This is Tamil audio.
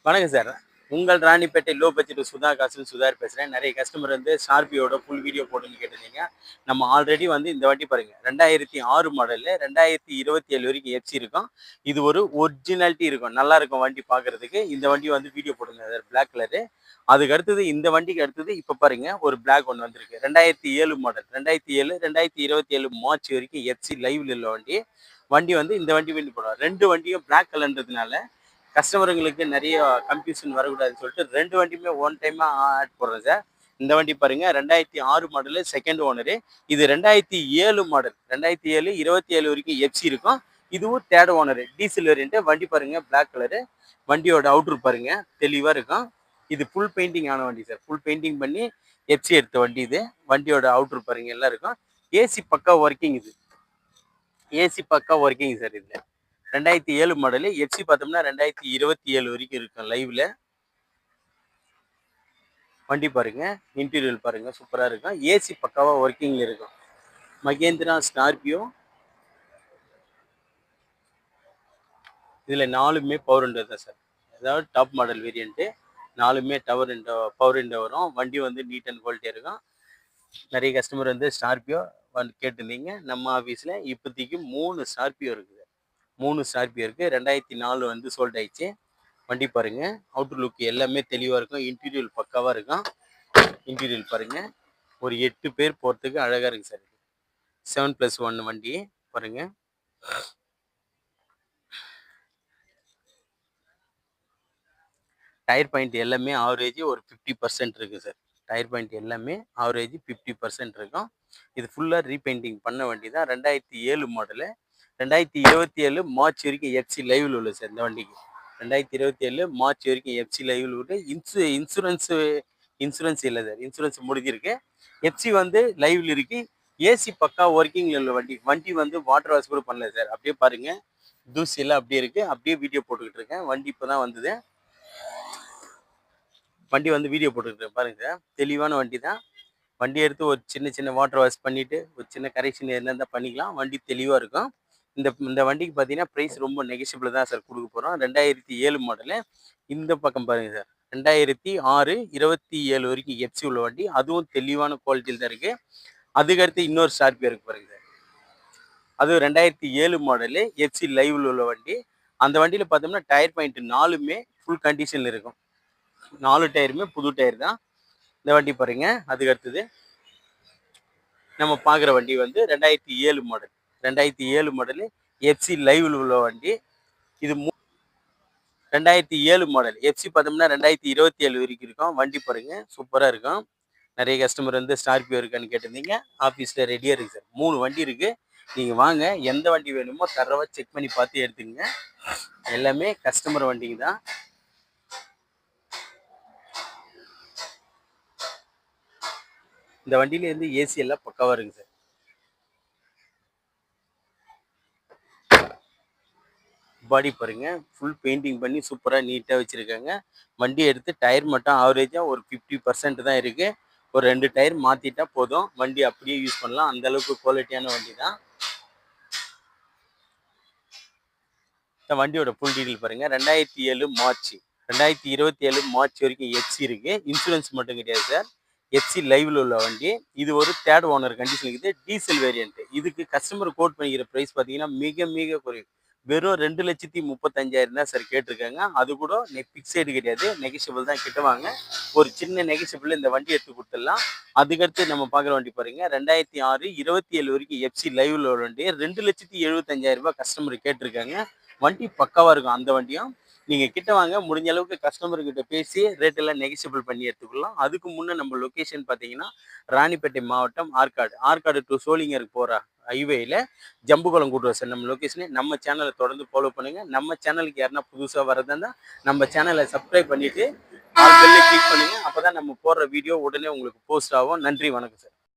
வணக்கம் சார். உங்கள் ராணிப்பேட்டை லோ பட்ஜெட் சுதா காசுன்னு சுதார் பேசுகிறேன். நிறைய கஸ்டமர் வந்து ஸ்கார்பியோட ஃபுல் வீடியோ போடுன்னு கேட்டிருந்தீங்க. நம்ம ஆல்ரெடி வந்து இந்த வண்டி பாருங்க 2006 மாடலு 2027 வரைக்கும் எஃப்சி இருக்கும். இது ஒரு ஒரிஜினாலிட்டி இருக்கும். நல்லா இருக்கும் வண்டி பார்க்குறதுக்கு. இந்த வண்டி வந்து வீடியோ போடுங்க சார் பிளாக் கலரு. அதுக்கு அடுத்தது இந்த வண்டிக்கு அடுத்தது இப்போ பாருங்க ஒரு பிளாக் ஒன்று வந்திருக்கு. 2007 மாடல் 2007 2027 மார்ச் வரைக்கும் எஃப்சி லைவ்ல உள்ள வண்டி. வண்டி வந்து இந்த வண்டி வேண்டி போடுவோம். 2 வண்டியும் பிளாக் கலர்ன்றதுனால கஸ்டமருங்களுக்கு நிறைய கன்ஃபியூஷன் வரக்கூடாதுன்னு சொல்லிட்டு 2 வண்டியுமே ஒன் டைமாக ஆட் போடுறேன் சார். இந்த வண்டி பாருங்க 2006 மாடலு செகண்ட் ஓனரு. இது 2007 மாடல் 2007 27 வரைக்கும் எஃப்சி இருக்கும். இதுவும் தேர்ட் ஓனரு டீசல் வேரியன்ட்டு. வண்டி பாருங்க பிளாக் கலரு. வண்டியோட அவுட்ரு பாருங்க தெளிவாக இருக்கும். இது ஃபுல் பெயிண்டிங் ஆன வண்டி சார். ஃபுல் பெயிண்டிங் பண்ணி எஃப்சி எடுத்த வண்டி இது. வண்டியோட அவுட்ரு பாருங்க எல்லாம் இருக்கும். ஏசி பக்கா ஒர்க்கிங் இது. ஏசி பக்கா ஒர்க்கிங் சார் இதில். 2007 மாடலு. எஃப்சி பார்த்தோம்னா 2027 வரைக்கும் இருக்கும் லைவ்ல. வண்டி பாருங்க இன்டீரியர் பாருங்க சூப்பராக இருக்கும். ஏசி பக்காவாக ஒர்க்கிங்கில் இருக்கும். மகேந்திரா ஸ்கார்பியோ. இதில் 4மே பவர் விண்டோ தான் சார். அதாவது டாப் மாடல் வேரியண்ட்டு. 4மே பவர் விண்டோ வரும். வண்டி வந்து நீட் அண்ட் குவாலிட்டியாக இருக்கும். நிறைய கஸ்டமர் வந்து ஸ்கார்பியோ வந்து கேட்டிருந்தீங்க. நம்ம ஆஃபீஸில் இப்போதைக்கு 3 ஸ்கார்பியோ இருக்குது. 3 ஸ்கார்பியோ இருக்குது. 2004 வந்து சோல்ட் ஆயிடுச்சு. வண்டி பாருங்க அவுட்டர் லுக் எல்லாமே தெளிவாக இருக்கும். இன்டீரியர் பக்காவாக இருக்கும். இன்டீரியர் பாருங்க ஒரு 8 பேர் போகிறதுக்கு அழகாக இருக்குது சார். 7+1 வண்டி பாருங்க. டயர் பாயிண்ட் எல்லாமே ஆவரேஜ் ஒரு 50% இருக்குது சார். டயர் பாயிண்ட் எல்லாமே ஆவரேஜ் 50% இருக்கும். இது ஃபுல்லாக ரீபெயிண்டிங் பண்ண வண்டி தான். 2007 மாடலு. 2027 மார்ச் வரைக்கும் எஃப்சி லைவில் உள்ள சார் இந்த வண்டிக்கு. 2027 மார்ச் வரைக்கும் எஃப்சி லைவில் உள்ள இன்சூரன்ஸ் இல்லை சார். இன்சூரன்ஸ் முடிஞ்சிருக்கு. எஃப்சி வந்து லைவ்ல இருக்கு. ஏசி பக்கா ஒர்க்கிங்ல உள்ள வண்டி. வண்டி வந்து வாட்டர் வாஷ் கூட பண்ணல சார். அப்படியே பாருங்க தூசி எல்லாம் அப்படியே இருக்கு. அப்படியே வீடியோ போட்டுக்கிட்டு இருக்கேன். வண்டி இப்போ தான் வந்தது. வண்டி வந்து வீடியோ போட்டுக்கிட்டு இருக்கேன் பாருங்க சார். தெளிவான வண்டி தான். வண்டி எடுத்து ஒரு சின்ன வாட்டர் வாஷ் பண்ணிவிட்டு ஒரு சின்ன கரெக்ஷன் என்ன இருந்தால் பண்ணிக்கலாம். வண்டி தெளிவாக இருக்கும். இந்த வண்டிக்கு பார்த்தீங்கன்னா ப்ரைஸ் ரொம்ப நெகஷியபிள் தான் சார் கொடுக்க போகிறோம். 2007 மாடலு. இந்த பக்கம் பாருங்கள் சார். 2006 27 வரைக்கும் எஃப்சி உள்ள வண்டி. அதுவும் தெளிவான குவாலிட்டியில் தான் இருக்குது. அதுக்கடுத்து இன்னொரு ஸ்கார்பியோ இருக்குது பாருங்க சார். அதுவும் 2007 மாடலு எஃப்சி லைவில் உள்ள வண்டி. அந்த வண்டியில் பார்த்தோம்னா டயர் பாயிண்ட் 4மே ஃபுல் கண்டிஷனில் இருக்கும். 4 டயருமே புது டயர் தான். இந்த வண்டி பாருங்க. அதுக்கு அடுத்தது நம்ம பார்க்குற வண்டி வந்து 2007 மாடல். 2007 மாடலு எஃப்சி லைவில் உள்ள வண்டி. இது 2007 மாடல். எஃப்சி பார்த்தோம்னா 2027 வரைக்கும் இருக்கும். வண்டி பாருங்க சூப்பராக இருக்கும். நிறைய கஸ்டமர் வந்து ஸ்கார்பியோ இருக்கான்னு கேட்டிருந்தீங்க. ஆஃபீஸில் ரெடியாக இருக்குது சார். 3 வண்டி இருக்குது. நீங்கள் வாங்க எந்த வண்டி வேணுமோ தரவா செக் பண்ணி பார்த்து எடுத்துக்கங்க. எல்லாமே கஸ்டமர் வண்டிங்க தான். இந்த வண்டியிலேருந்து ஏசி எல்லாம் பக்காவாக இருக்குது சார். பாடி பாருங்க ஃபுல் பெயிண்டிங் பண்ணி சூப்பராக நீட்டாக வச்சுருக்காங்க. வண்டி எடுத்து டயர் மட்டும் ஆவரேஜாக ஒரு 50% தான் இருக்குது. ஒரு 2 டயர் மாற்றிட்டா போதும். வண்டி அப்படியே யூஸ் பண்ணலாம். அந்தளவுக்கு குவாலிட்டியான வண்டி தான். இந்த வண்டியோட ஃபுல் டீட்டெயில் பாருங்கள். 2007 மார்ச் 2027 மார்ச் வரைக்கும் எஃப்சி இருக்குது. இன்சூரன்ஸ் மட்டும் கிடையாது சார். எஃப்சி லைவில் உள்ள வண்டி. இது ஒரு தேர்ட் ஓனர் கண்டிஷன் இருக்குது. Diesel variant. இதுக்கு கஸ்டமர் கோட் பண்ணிக்கிற ப்ரைஸ் பார்த்தீங்கன்னா மிக மிக குறைவு. வெறும் 2,35,000 தான் சார் கேட்டிருக்காங்க. அது கூட ஃபிக்ஸடு கிடையாது. நெகிஷியபிள் தான். கிட்ட வாங்க ஒரு சின்ன நெகிஷியபிள் இந்த வண்டி எடுத்து கொடுத்துடலாம். அதுக்கடுத்து நம்ம பார்க்குற வண்டி பாருங்க 2006 27 வரைக்கும் எஃப்சி லைவ்ல உள்ள வண்டி 2,75,000 கஸ்டமர் கேட்டிருக்காங்க. வண்டி பக்காவாக இருக்கும். அந்த வண்டியும் நீங்கள் கிட்ட வாங்க முடிஞ்ச அளவுக்கு கஸ்டமர்கிட்ட பேசி ரேட் எல்லாம் நெகிஷியபிள் பண்ணி எடுத்துக்கலாம். அதுக்கு முன்னே நம்ம லொக்கேஷன் பார்த்தீங்கன்னா ராணிப்பேட்டை மாவட்டம் ஆற்காடு டு சோளிங்கர் போகிற ஹைவேயில் ஜம்புகுளம் கூட்டுறோம் சார் நம்ம லொக்கேஷனு. நம்ம சேனலை தொடர்ந்து ஃபாலோ பண்ணுங்கள். நம்ம சேனலுக்கு யாருன்னா புதுசாக வரதா இருந்தால் நம்ம சேனலை சப்ஸ்கிரைப் பண்ணிவிட்டு ஆல் பெல்லை கிளிக் பண்ணுங்கள். அப்போ தான் நம்ம போடுற வீடியோ உடனே உங்களுக்கு போஸ்ட் ஆகும். நன்றி, வணக்கம் சார்.